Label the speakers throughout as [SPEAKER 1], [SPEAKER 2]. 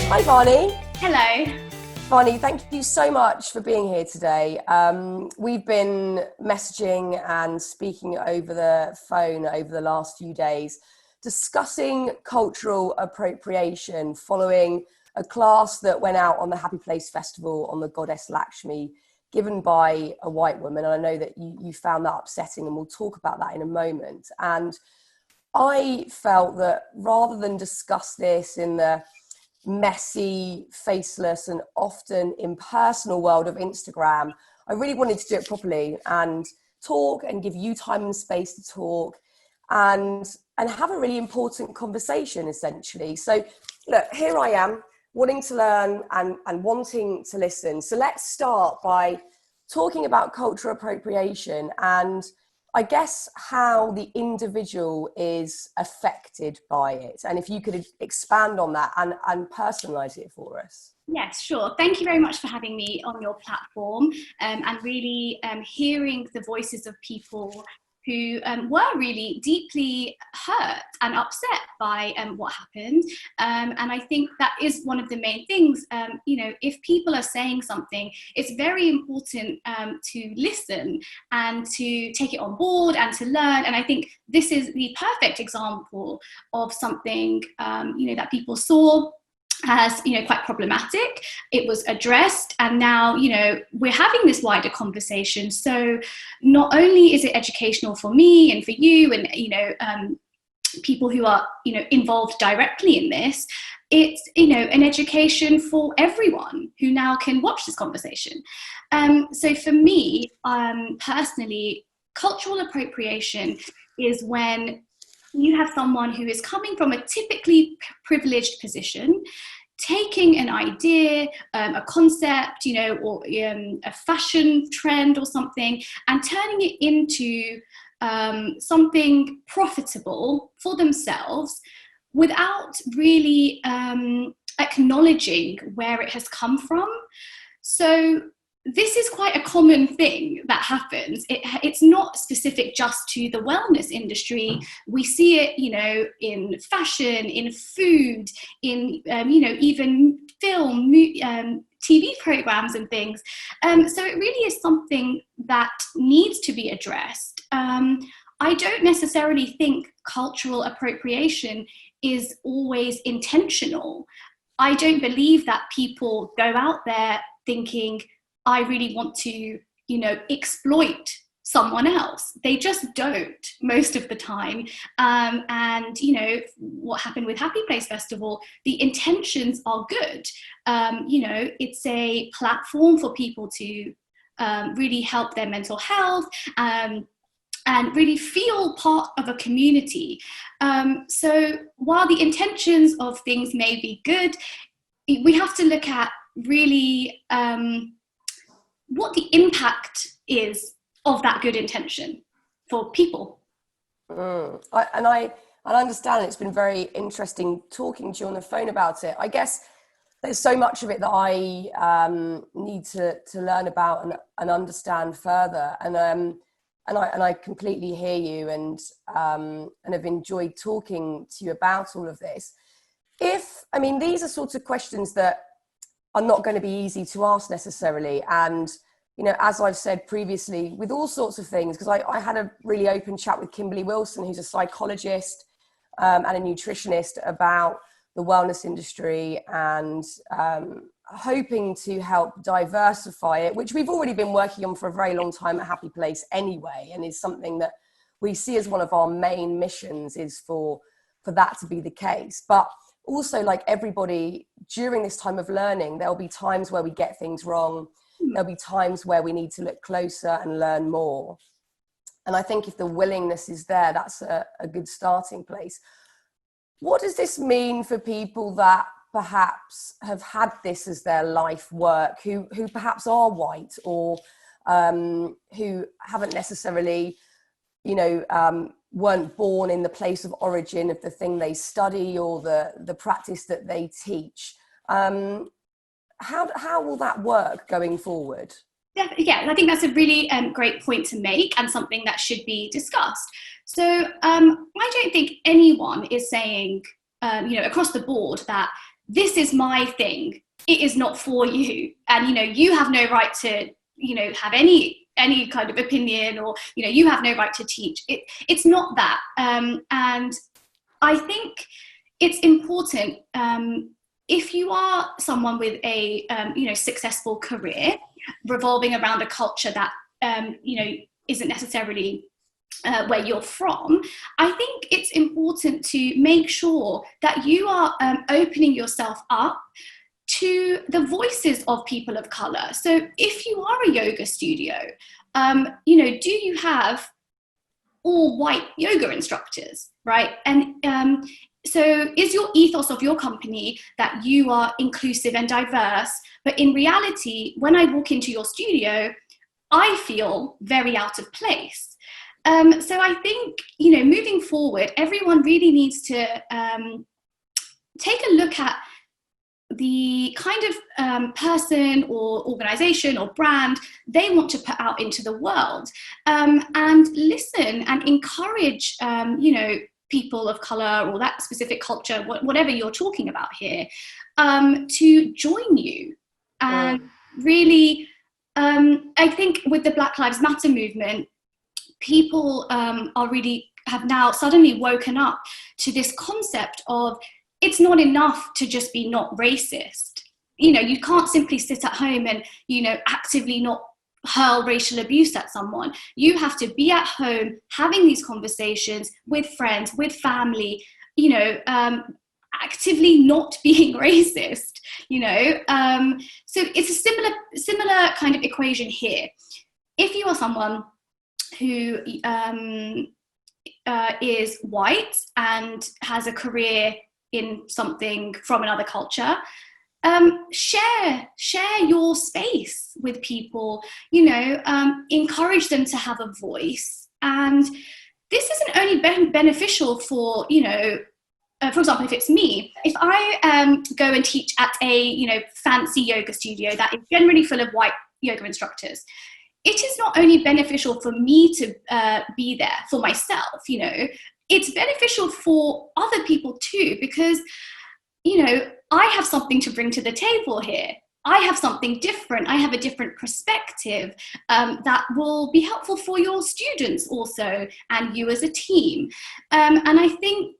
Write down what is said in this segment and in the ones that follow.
[SPEAKER 1] Hi, Vaani.
[SPEAKER 2] Hello.
[SPEAKER 1] Vaani, thank you so much for being here today. We've been messaging and speaking over the phone over the last few days, discussing cultural appropriation following a class that went out on the Happy Place Festival on the goddess Lakshmi, given by a white woman. And I know that you found that upsetting, and we'll talk about that in a moment. And I felt that rather than discuss this in the messy, faceless, and often impersonal world of Instagram, I really wanted to do it properly and talk and give you time and space to talk and have a really important conversation, essentially. So look, here I am wanting to learn and wanting to listen. So let's start by talking about cultural appropriation and I guess how the individual is affected by it. And if you could expand on that and personalize it for us.
[SPEAKER 2] Yes, sure. Thank you very much for having me on your platform and really hearing the voices of people who were really deeply hurt and upset by what happened. And I think that is one of the main things. If people are saying something, it's very important to listen and to take it on board and to learn. And I think this is the perfect example of something, that people saw as quite problematic. It was addressed, and now we're having this wider conversation. So not only is it educational for me and for you and people who are involved directly in this, it's an education for everyone who now can watch this conversation. So for me, personally, cultural appropriation is when you have someone who is coming from a typically privileged position, taking an idea, a concept, or a fashion trend or something, and turning it into something profitable for themselves without really acknowledging where it has come from. So this is quite a common thing that happens. It's not specific just to the wellness industry. We see it, in fashion, in food, in, even film, TV programs and things. So it really is something that needs to be addressed. I don't necessarily think cultural appropriation is always intentional. I don't believe that people go out there thinking, I really want to, exploit someone else. They just don't most of the time. And what happened with Happy Place Festival, the intentions are good. It's a platform for people to really help their mental health and really feel part of a community. So while the intentions of things may be good, we have to look at really what the impact is of that good intention for people.
[SPEAKER 1] I understand. It's been very interesting talking to you on the phone about it. I guess there's so much of it that I need to learn about and understand further. And I completely hear you and have enjoyed talking to you about all of this. These are sorts of questions that are not going to be easy to ask necessarily. And, as I've said previously, with all sorts of things, because I had a really open chat with Kimberly Wilson, who's a psychologist and a nutritionist, about the wellness industry and hoping to help diversify it, which we've already been working on for a very long time at Happy Place anyway, and is something that we see as one of our main missions, is for that to be the case. But also, like everybody, during this time of learning, there'll be times where we get things wrong. There'll be times where we need to look closer and learn more. And I think if the willingness is there, that's a good starting place. What does this mean for people that perhaps have had this as their life work, who perhaps are white or who haven't necessarily, weren't born in the place of origin of the thing they study or the practice that they teach? How will that work going forward?
[SPEAKER 2] Yeah, I think that's a really great point to make and something that should be discussed. So I don't think anyone is saying, across the board that this is my thing. It is not for you. And, you know, you have no right to, you know, have any kind of opinion, or, you know, you have no right to teach. It's not that. And I think it's important, if you are someone with a, you know, successful career revolving around a culture that, you know, isn't necessarily where you're from, I think it's important to make sure that you are opening yourself up to the voices of people of color. So if you are a yoga studio, you know, do you have all white yoga instructors, right? And so is your ethos of your company that you are inclusive and diverse? But in reality, when I walk into your studio, I feel very out of place. So I think, you know, moving forward, everyone really needs to take a look at the kind of person or organization or brand they want to put out into the world, and listen and encourage, you know, people of color or that specific culture, whatever you're talking about here, to join you. And really, I think with the Black Lives Matter movement, people are really have now suddenly woken up to this concept of, it's not enough to just be not racist. You know, you can't simply sit at home and, you know, actively not hurl racial abuse at someone. You have to be at home having these conversations with friends, with family, you know, actively not being racist, you know. So it's a similar kind of equation here. If you are someone who is white and has a career in something from another culture, share your space with people, you know, encourage them to have a voice. And this isn't only beneficial for, you know, for example, if it's me, if I go and teach at a, you know, fancy yoga studio that is generally full of white yoga instructors, it is not only beneficial for me to be there for myself, you know, it's beneficial for other people too, because, you know, I have something to bring to the table here. I have something different. I have a different perspective that will be helpful for your students also, and you as a team. And I think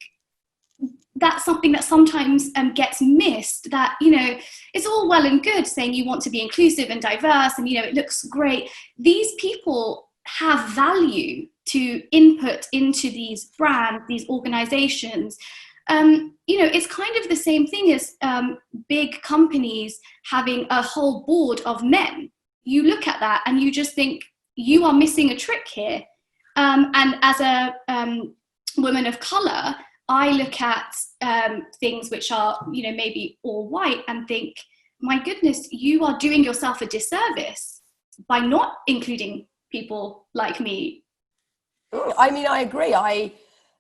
[SPEAKER 2] that's something that sometimes gets missed, that, you know, it's all well and good saying you want to be inclusive and diverse and, you know, it looks great. These people have value to input into these brands, these organizations. You know, it's kind of the same thing as big companies having a whole board of men. You look at that and you just think you are missing a trick here. And as a woman of color, I look at things which are, you know, maybe all white and think, my goodness, you are doing yourself a disservice by not including people like me.
[SPEAKER 1] I mean, I agree.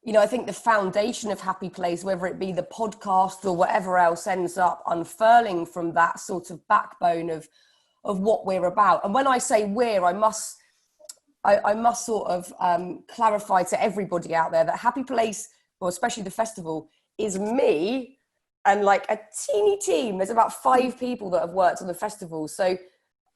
[SPEAKER 1] You know, I think the foundation of Happy Place, whether it be the podcast or whatever else, ends up unfurling from that sort of backbone of what we're about. And when I say we're, I must sort of clarify to everybody out there that Happy Place, well, especially the festival, is me and like a teeny team. There's about 5 people that have worked on the festival. So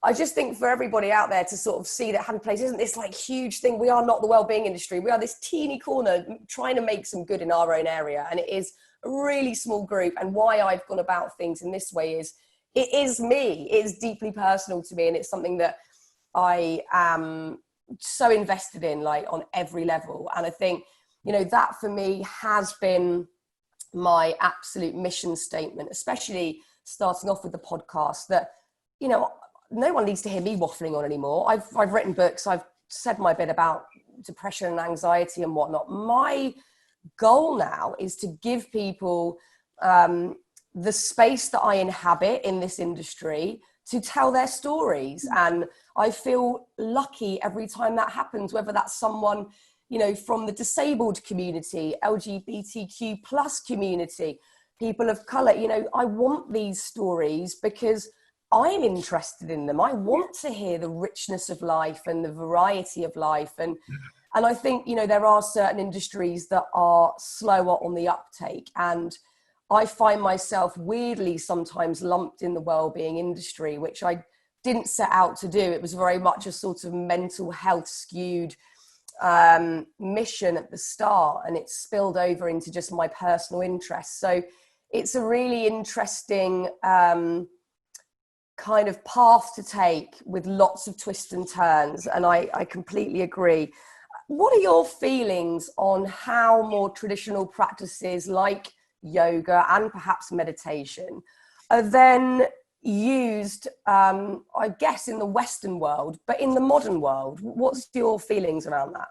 [SPEAKER 1] I just think for everybody out there to sort of see that Happy Place isn't this like huge thing. We are not the wellbeing industry. We are this teeny corner trying to make some good in our own area. And it is a really small group. And why I've gone about things in this way is, it is me. It is deeply personal to me. And it's something that I am so invested in, like on every level. And I think, you know, that for me has been my absolute mission statement, especially starting off with the podcast, that, you know, no one needs to hear me waffling on anymore. I've written books. I've said my bit about depression and anxiety and whatnot. My goal now is to give people the space that I inhabit in this industry to tell their stories. And I feel lucky every time that happens, whether that's someone, you know, from the disabled community, LGBTQ plus community, people of color. You know, I want these stories because I'm interested in them. I want to hear the richness of life and the variety of life. And I think, you know, there are certain industries that are slower on the uptake. And I find myself weirdly sometimes lumped in the wellbeing industry, which I didn't set out to do. It was very much a sort of mental health skewed mission at the start, and it's spilled over into just my personal interests. So it's a really interesting kind of path to take with lots of twists and turns, and I completely agree. What are your feelings on how more traditional practices like yoga and perhaps meditation are then used, I guess, in the Western world, but in the modern world? What's your feelings around that?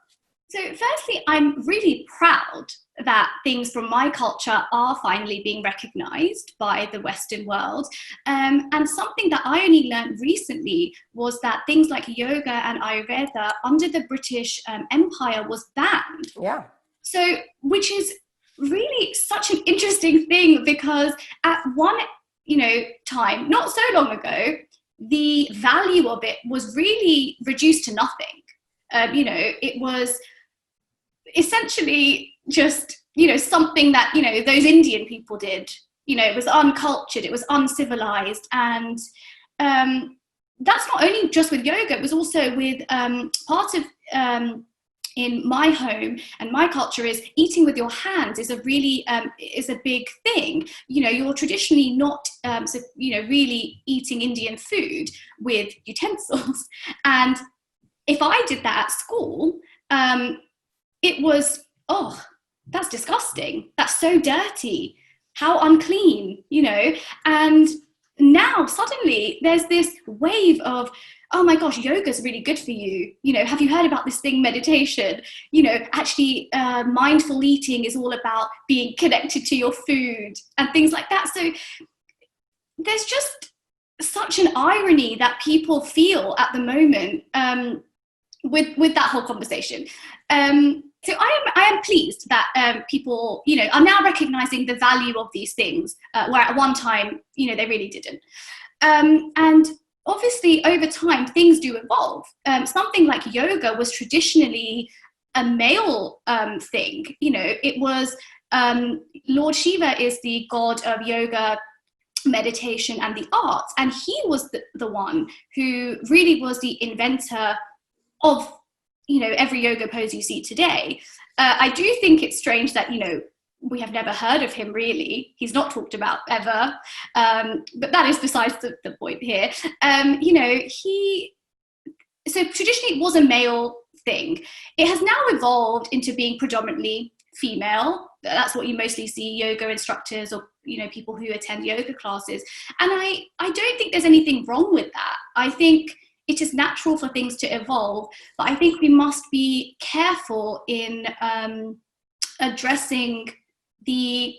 [SPEAKER 2] So firstly, I'm really proud that things from my culture are finally being recognised by the Western world. And something that I only learned recently was that things like yoga and Ayurveda under the British Empire was banned.
[SPEAKER 1] Yeah.
[SPEAKER 2] So, which is really such an interesting thing, because at one, time, not so long ago, the value of it was really reduced to nothing. It was essentially just, something that, those Indian people did. It was uncultured, it was uncivilized. And that's not only just with yoga, it was also with part of, in my home and my culture, is eating with your hands is a really is a big thing. You're traditionally not really eating Indian food with utensils. And if I did that at school, it was, oh, that's disgusting. That's so dirty. How unclean, And now suddenly there's this wave of, oh my gosh, yoga's really good for you. Have you heard about this thing, meditation? Actually, mindful eating is all about being connected to your food and things like that. So there's just such an irony that people feel at the moment with that whole conversation. So I am pleased that people, are now recognizing the value of these things, where at one time, they really didn't. And obviously, over time, things do evolve. Something like yoga was traditionally a male thing. It was, Lord Shiva is the god of yoga, meditation, and the arts. And he was the one who really was the inventor of, every yoga pose you see today. I do think it's strange that, we have never heard of him really. He's not talked about ever. But that is besides the point here. So traditionally it was a male thing. It has now evolved into being predominantly female. That's what you mostly see, yoga instructors or, people who attend yoga classes. And I don't think there's anything wrong with that. I think it is natural for things to evolve, but I think we must be careful in addressing the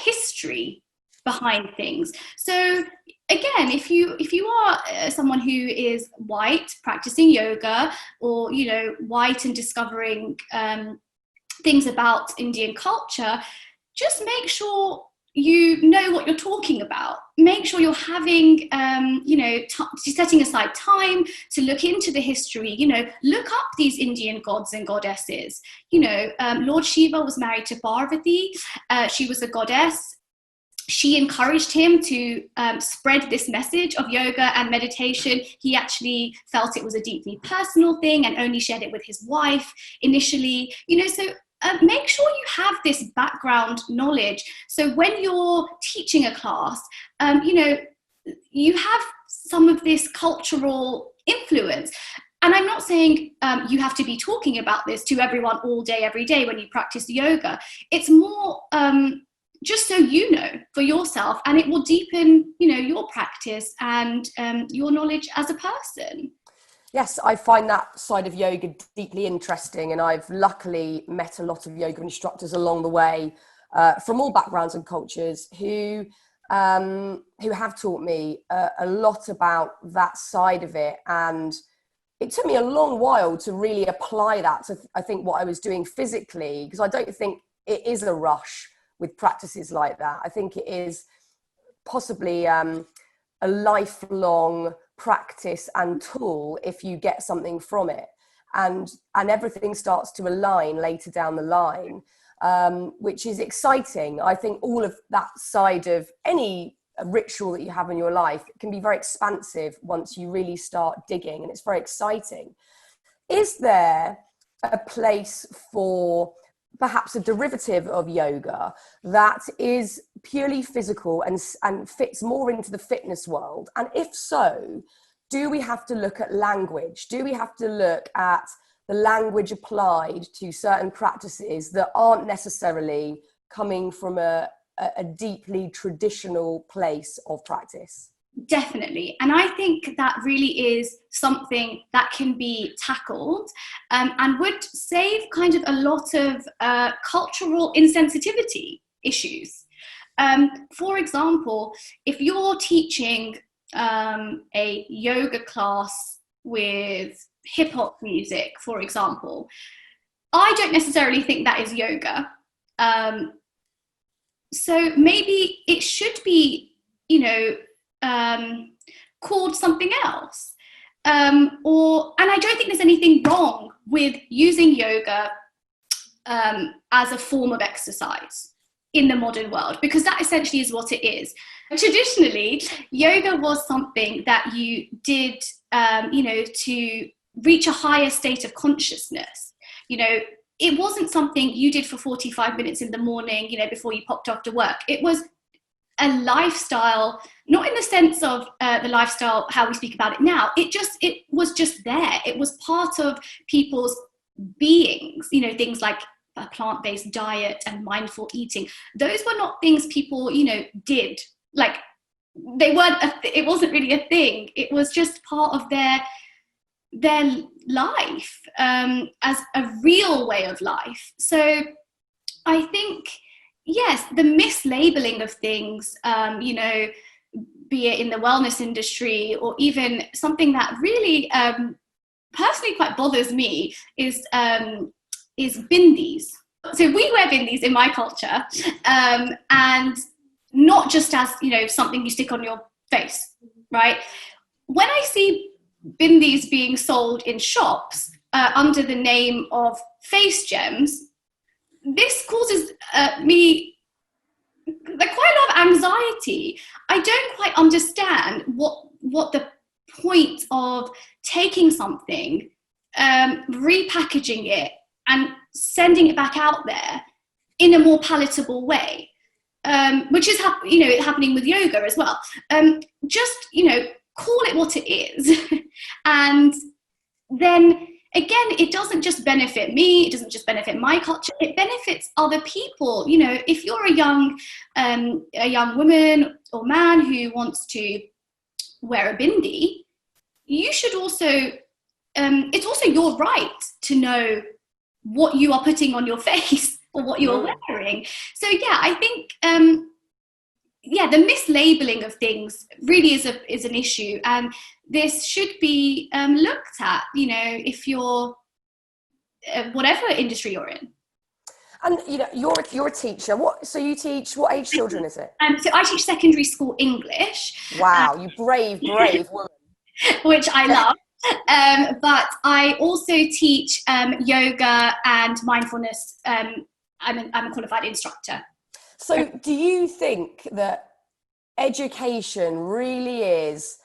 [SPEAKER 2] history behind things. So again, if you are someone who is white practicing yoga, or white and discovering things about Indian culture, just make sure you know what you're talking about. Make sure you're having, setting aside time to look into the history, look up these Indian gods and goddesses. Lord Shiva was married to Parvati. She was a goddess. She encouraged him to spread this message of yoga and meditation. He actually felt it was a deeply personal thing and only shared it with his wife initially. So make sure you have this background knowledge. So when you're teaching a class, you have some of this cultural influence. And I'm not saying you have to be talking about this to everyone all day, every day when you practice yoga. It's more just so you know for yourself, and it will deepen, your practice and your knowledge as a person.
[SPEAKER 1] Yes, I find that side of yoga deeply interesting, and I've luckily met a lot of yoga instructors along the way from all backgrounds and cultures who have taught me a lot about that side of it. And it took me a long while to really apply that to, I think, what I was doing physically, because I don't think it is a rush with practices like that. I think it is possibly a lifelong practice and tool if you get something from it, and everything starts to align later down the line. which is exciting. I think all of that side of any ritual that you have in your life can be very expansive once you really start digging, and it's very exciting. Is there a place for perhaps a derivative of yoga that is purely physical and fits more into the fitness world? And if so, do we have to look at language? Do we have to look at the language applied to certain practices that aren't necessarily coming from a deeply traditional place of practice?
[SPEAKER 2] Definitely. And I think that really is something that can be tackled, and would save kind of a lot of cultural insensitivity issues. For example, if you're teaching a yoga class with hip hop music, for example, I don't necessarily think that is yoga. So maybe it should be, called something else. And I don't think there's anything wrong with using yoga as a form of exercise in the modern world, because that essentially is what it is. Traditionally, yoga was something that you did, to reach a higher state of consciousness. It wasn't something you did for 45 minutes in the morning, before you popped off to work. It was a lifestyle, not in the sense of the lifestyle how we speak about it now. It was just there. It was part of people's beings, things like a plant-based diet and mindful eating. Those were not things people, did. Like, they weren't, it wasn't really a thing. It was just part of their life, as a real way of life. So I think, yes, the mislabeling of things, be it in the wellness industry, or even something that really personally quite bothers me is bindis. So we wear bindis in my culture, and not just as, something you stick on your face, right? When I see bindis being sold in shops under the name of face gems, this causes me quite a lot of anxiety. I don't quite understand what the point of taking something, repackaging it, and sending it back out there in a more palatable way, which is happening with yoga as well. Just call it what it is, and then again, it doesn't just benefit me, it doesn't just benefit my culture, it benefits other people. If you're a young woman or man who wants to wear a bindi, you should also, it's also your right to know what you are putting on your face or what you're wearing. So yeah, I think, the mislabeling of things really is an issue, and this should be looked at, if you're whatever industry you're in.
[SPEAKER 1] And you're a teacher. So you teach, what age children is it?
[SPEAKER 2] So I teach secondary school English.
[SPEAKER 1] Wow, you brave woman.
[SPEAKER 2] Which I love. But I also teach yoga and mindfulness. I'm a qualified instructor.
[SPEAKER 1] So do you think that education really is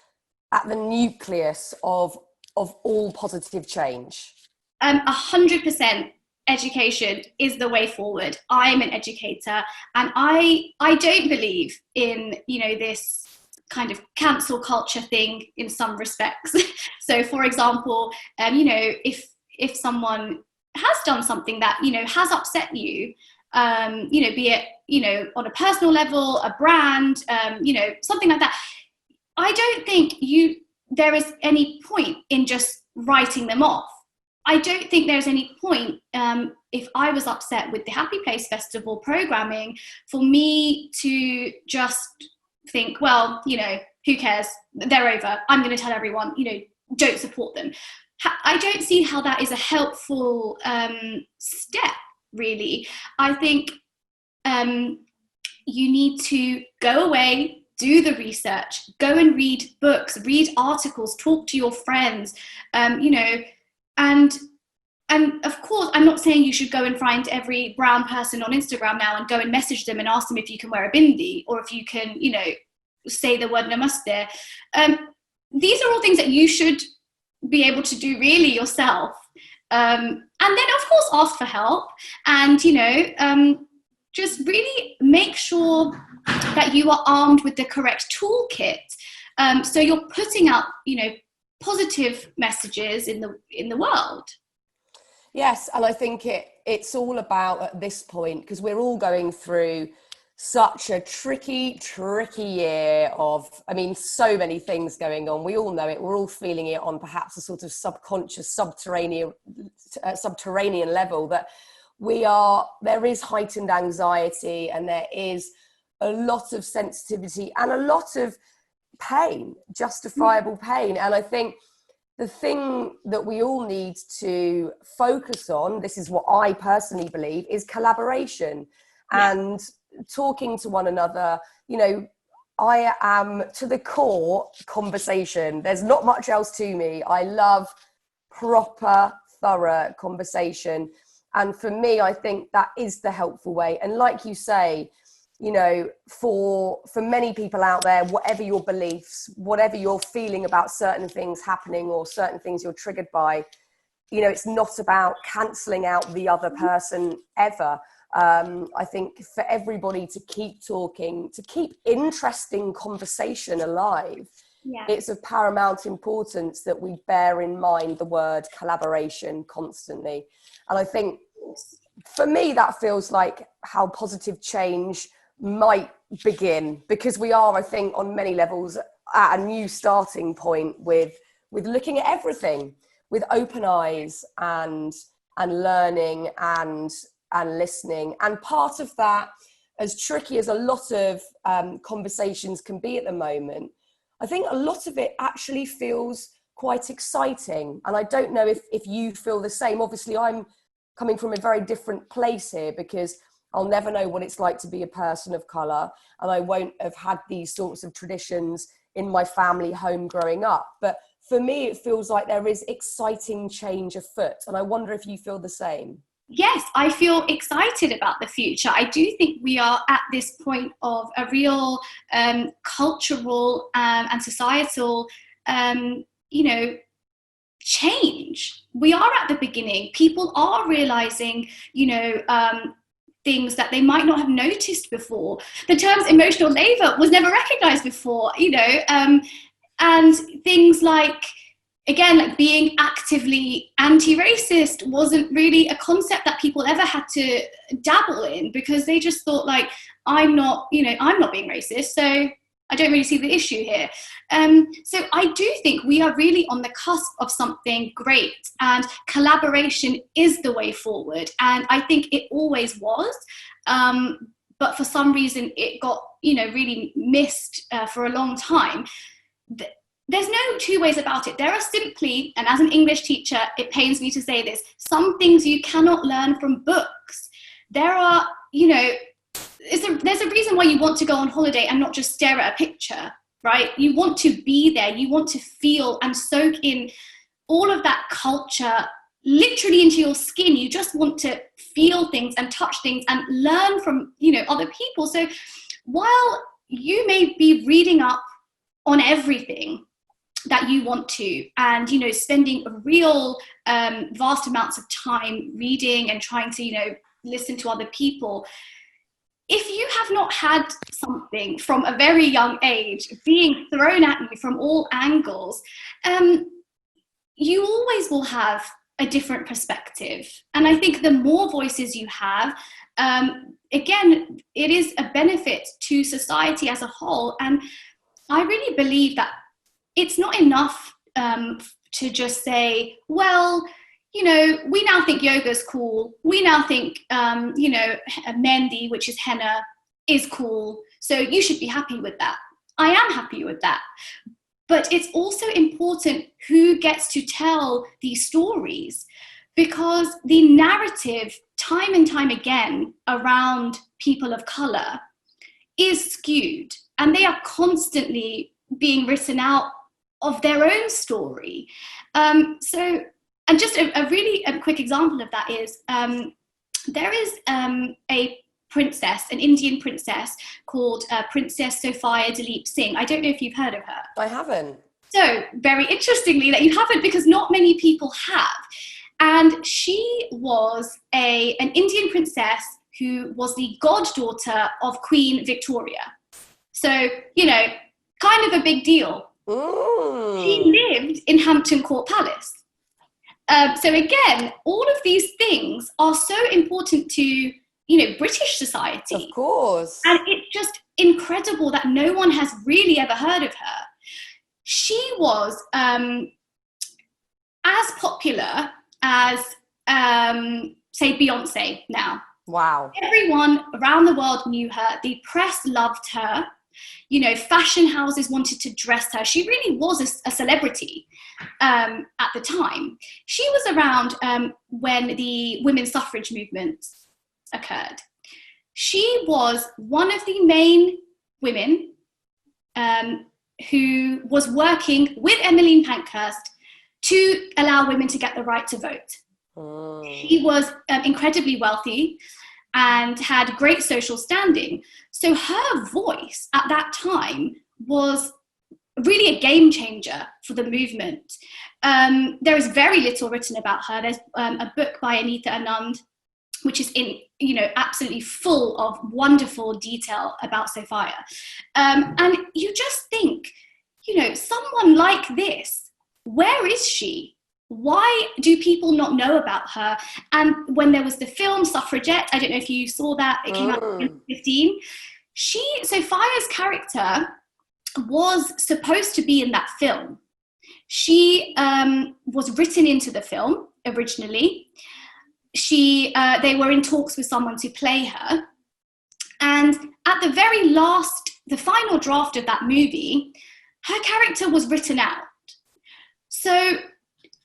[SPEAKER 1] at the nucleus of all positive change?
[SPEAKER 2] 100% education is the way forward. I'm an educator, and I don't believe in, this kind of cancel culture thing in some respects. So for example, if someone has done something that, has upset you, be it, on a personal level, a brand, something like that, I don't think there is any point in just writing them off. I don't think there's any point, if I was upset with the Happy Place Festival programming, for me to just think, well, who cares? They're over. I'm going to tell everyone, don't support them. I don't see how that is a helpful step, really. I think you need to go away, do the research, go and read books, read articles, talk to your friends, and and of course, I'm not saying you should go and find every brown person on Instagram now and go and message them and ask them if you can wear a bindi or if you can, you know, say the word namaste. These are all things that you should be able to do really yourself. And then, of course, ask for help and, you know, just really make sure that you are armed with the correct toolkit. So you're putting out, you know, positive messages in the world.
[SPEAKER 1] Yes, and I think it's all about at this point, because we're all going through such a tricky year of, I mean, so many things going on. We all know it. We're all feeling it on perhaps a sort of subconscious, subterranean level, that there is heightened anxiety and there is a lot of sensitivity and a lot of pain, justifiable pain. And I think the thing that we all need to focus on, this is what I personally believe, is collaboration and talking to one another. You know, I am to the core conversation. There's not much else to me. I love proper, thorough conversation. And for me, I think that is the helpful way. And like you say, you know, for many people out there, whatever your beliefs, whatever you're feeling about certain things happening or certain things you're triggered by, you know, it's not about cancelling out the other person ever. I think for everybody to keep talking, to keep interesting conversation alive, it's of paramount importance that we bear in mind the word collaboration constantly. And I think for me, that feels like how positive change might begin, because we are, I think, on many levels at a new starting point with looking at everything with open eyes and learning and listening. And part of that, as tricky as a lot of conversations can be at the moment, I think a lot of it actually feels quite exciting. And I don't know if you feel the same. Obviously, I'm coming from a very different place here, because I'll never know what it's like to be a person of colour, and I won't have had these sorts of traditions in my family home growing up. But for me, it feels like there is exciting change afoot, and I wonder if you feel the same.
[SPEAKER 2] Yes, I feel excited about the future. I do think we are at this point of a real cultural and societal, you know, change. We are at the beginning. People are realizing, you know, things that they might not have noticed before. The terms emotional labor was never recognized before, you know, and things like, again, like being actively anti-racist wasn't really a concept that people ever had to dabble in, because they just thought, like, I'm not being racist, so I don't really see the issue here. So I do think we are really on the cusp of something great, and collaboration is the way forward. And I think it always was, but for some reason it got, you know, really missed for a long time. There's no two ways about it. There are simply, and as an English teacher, it pains me to say this, some things you cannot learn from books. There are, you know, there's a reason why you want to go on holiday and not just stare at a picture, right? You want to be there. You want to feel and soak in all of that culture literally into your skin. You just want to feel things and touch things and learn from, you know, other people. So while you may be reading up on everything that you want to, and, you know, spending real vast amounts of time reading and trying to, you know, listen to other people, if you have not had something from a very young age being thrown at you from all angles, you always will have a different perspective. And I think the more voices you have, again, it is a benefit to society as a whole. And I really believe that it's not enough to just say, well, you know, we now think yoga's cool. We now think, you know, mehndi, which is henna, is cool. So you should be happy with that. I am happy with that. But it's also important who gets to tell these stories, because the narrative, time and time again, around people of colour is skewed, and they are constantly being written out of their own story. So And just a really quick example of that is there is a princess, an Indian princess called Princess Sophia Dalip Singh. I don't know if you've heard of her.
[SPEAKER 1] I haven't.
[SPEAKER 2] So very interestingly that you haven't, because not many people have. And she was an Indian princess who was the goddaughter of Queen Victoria. So, you know, kind of a big deal.
[SPEAKER 1] Ooh.
[SPEAKER 2] She lived in Hampton Court Palace. So again, all of these things are so important to, you know, British society.
[SPEAKER 1] Of course.
[SPEAKER 2] And it's just incredible that no one has really ever heard of her. She was as popular as, say, Beyonce now.
[SPEAKER 1] Wow.
[SPEAKER 2] Everyone around the world knew her. The press loved her. You know, fashion houses wanted to dress her. She really was a celebrity at the time. She was around when the women's suffrage movement occurred. She was one of the main women who was working with Emmeline Pankhurst to allow women to get the right to vote. She was incredibly wealthy and had great social standing. So her voice at that time was really a game changer for the movement. There is very little written about her. There's a book by Anita Anand, which is absolutely full of wonderful detail about Sophia. And you just think, you know, someone like this, where is she? Why do people not know about her? And when there was the film Suffragette, I don't know if you saw that, it came out in 2015. Sophia's character was supposed to be in that film. She was written into the film originally. They were in talks with someone to play her. And at the very last, the final draft of that movie, her character was written out. So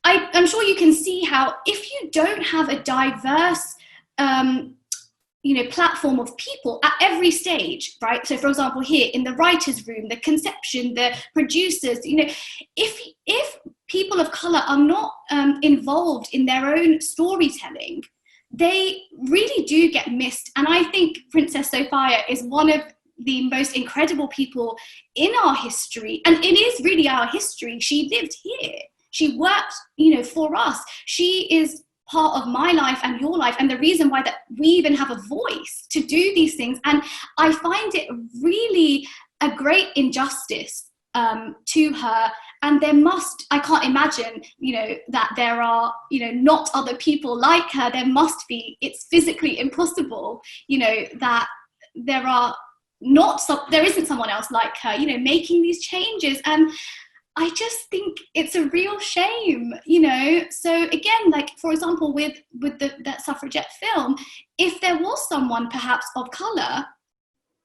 [SPEAKER 2] I'm sure you can see how if you don't have a diverse, platform of people at every stage, right? So, for example, here in the writer's room, the conception, the producers, you know, if people of colour are not involved in their own storytelling, they really do get missed. And I think Princess Sophia is one of the most incredible people in our history, and it is really our history. She lived here. She worked, you know, for us. She is part of my life and your life, and the reason why that we even have a voice to do these things. And I find it really a great injustice to her. And I can't imagine, you know, that there are, you know, not other people like her. There must be. It's physically impossible, you know, that there isn't someone else like her, you know, making these changes. And I just think it's a real shame, you know. So again, like, for example, with that Suffragette film, if there was someone perhaps of colour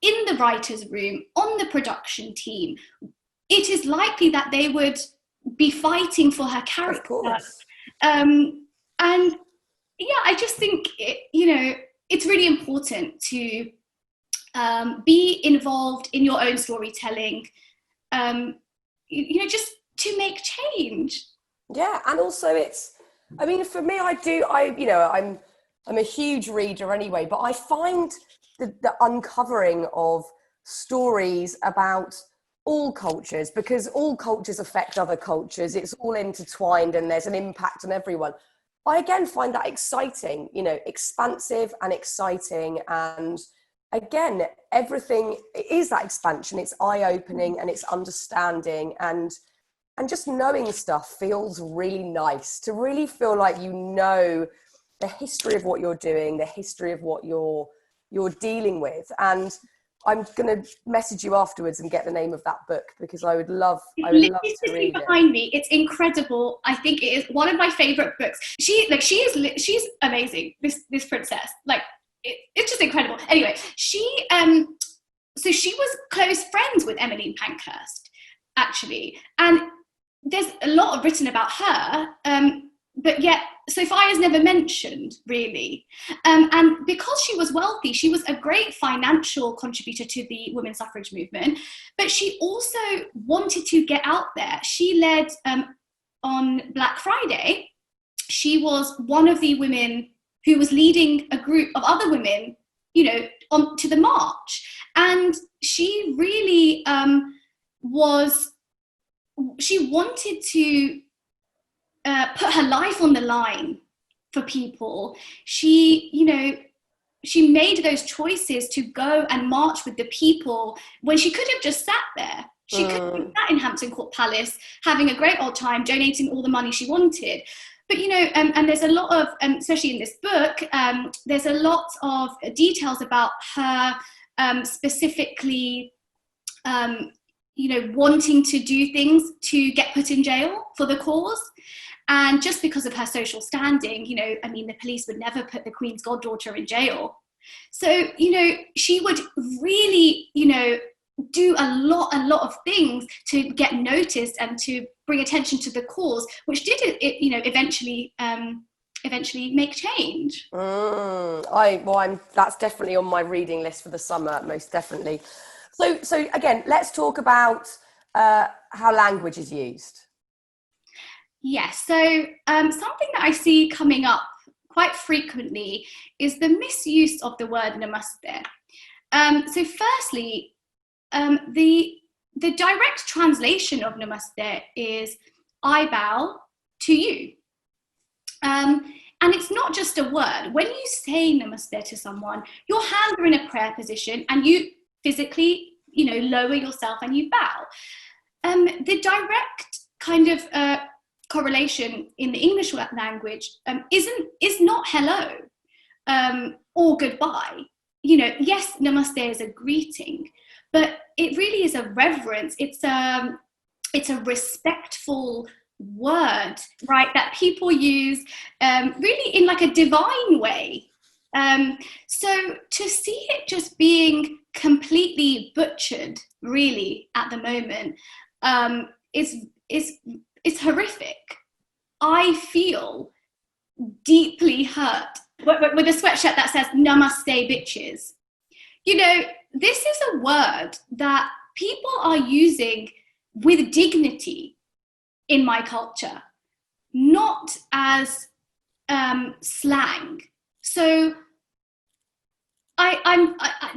[SPEAKER 2] in the writer's room, on the production team, it is likely that they would be fighting for her character.
[SPEAKER 1] Of course.
[SPEAKER 2] And yeah, I just think, it's really important to be involved in your own storytelling, just to make change.
[SPEAKER 1] Yeah, and also for me, I'm a huge reader anyway, but I find the uncovering of stories about all cultures, because all cultures affect other cultures, it's all intertwined and there's an impact on everyone. I again find that exciting, you know, expansive and exciting. And again, everything is that expansion. It's eye-opening and it's understanding, and just knowing stuff feels really nice, to really feel like you know the history of what you're doing, the history of what you're dealing with. And I'm going to message you afterwards and get the name of that book, because I would love to read it.
[SPEAKER 2] Behind me, it's incredible. I think it is one of my favorite books. She's amazing. This princess, like, it's just incredible. Anyway, she was close friends with Emmeline Pankhurst, actually, and there's a lot written about her, but yet Sophia's never mentioned, really. And because she was wealthy, she was a great financial contributor to the women's suffrage movement, but she also wanted to get out there. She led, on Black Friday, she was one of the women who was leading a group of other women, on to the march. And she really she wanted to put her life on the line for people. She made those choices to go and march with the people when she could have just sat there. She could have sat in Hampton Court Palace having a great old time, donating all the money she wanted. But, and there's a lot of, especially in this book, there's a lot of details about her specifically, wanting to do things to get put in jail for the cause. And just because of her social standing, the police would never put the Queen's goddaughter in jail. So, she would really, do a lot of things to get noticed and to bring attention to the cause, which did eventually make change.
[SPEAKER 1] That's definitely on my reading list for the summer, most definitely. So again, let's talk about how language is used.
[SPEAKER 2] Yes, so something that I see coming up quite frequently is the misuse of the word namaste. So firstly, the direct translation of namaste is I bow to you. And it's not just a word. When you say namaste to someone, your hands are in a prayer position and you physically, lower yourself and you bow. The direct kind of correlation in the English language is not hello or goodbye. Yes, namaste is a greeting, but it really is a reverence. It's a respectful word, right, that people use really in like a divine way. So to see it just being completely butchered, really, at the moment, is horrific. I feel deeply hurt with a sweatshirt that says "Namaste, bitches." This is a word that people are using with dignity in my culture, not as slang. So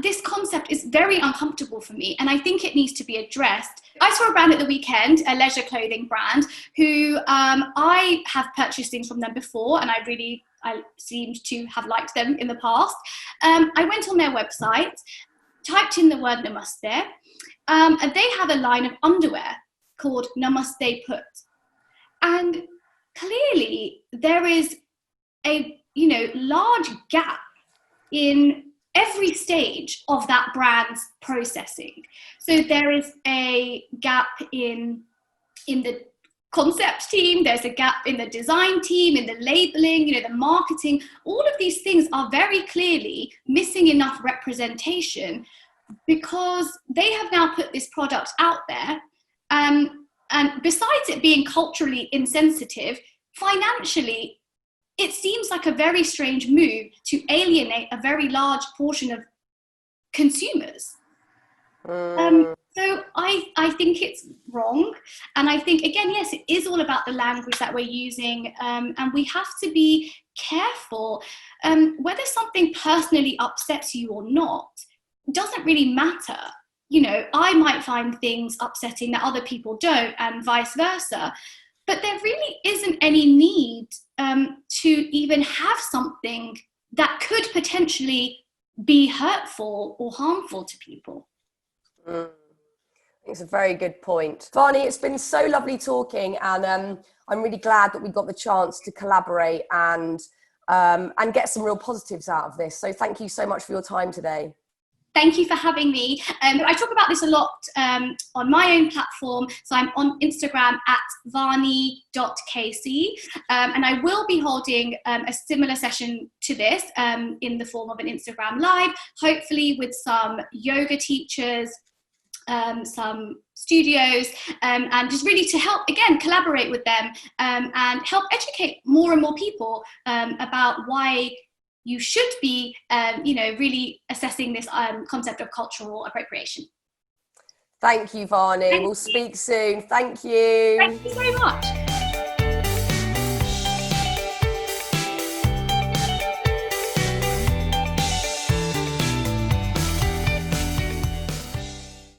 [SPEAKER 2] this concept is very uncomfortable for me, and I think it needs to be addressed. I saw a brand at the weekend, a leisure clothing brand, who I have purchased things from them before, and I seemed to have liked them in the past. I went on their website, typed in the word namaste, and they have a line of underwear called Namaste Put. And clearly there is a large gap in every stage of that brand's processing. So there is a gap in the concept team, there's a gap in the design team, in the labeling, the marketing. All of these things are very clearly missing enough representation, because they have now put this product out there, and besides it being culturally insensitive, financially it seems like a very strange move to alienate a very large portion of consumers. So I think it's wrong. And I think, again, yes, it is all about the language that we're using. And we have to be careful. Whether something personally upsets you or not doesn't really matter. I might find things upsetting that other people don't, and vice versa. But there really isn't any need to even have something that could potentially be hurtful or harmful to people.
[SPEAKER 1] It's a very good point. Vaani, it's been so lovely talking, and I'm really glad that we got the chance to collaborate and get some real positives out of this. So thank you so much for your time today.
[SPEAKER 2] Thank you for having me. I talk about this a lot on my own platform. So I'm on Instagram at vaani.kc. And I will be holding a similar session to this in the form of an Instagram live, hopefully with some yoga teachers, some studios, and just really to help, again, collaborate with them and help educate more and more people about why you should be, really assessing this concept of cultural appropriation.
[SPEAKER 1] Thank you, Vaani. We'll speak soon. Thank you.
[SPEAKER 2] Thank you so much.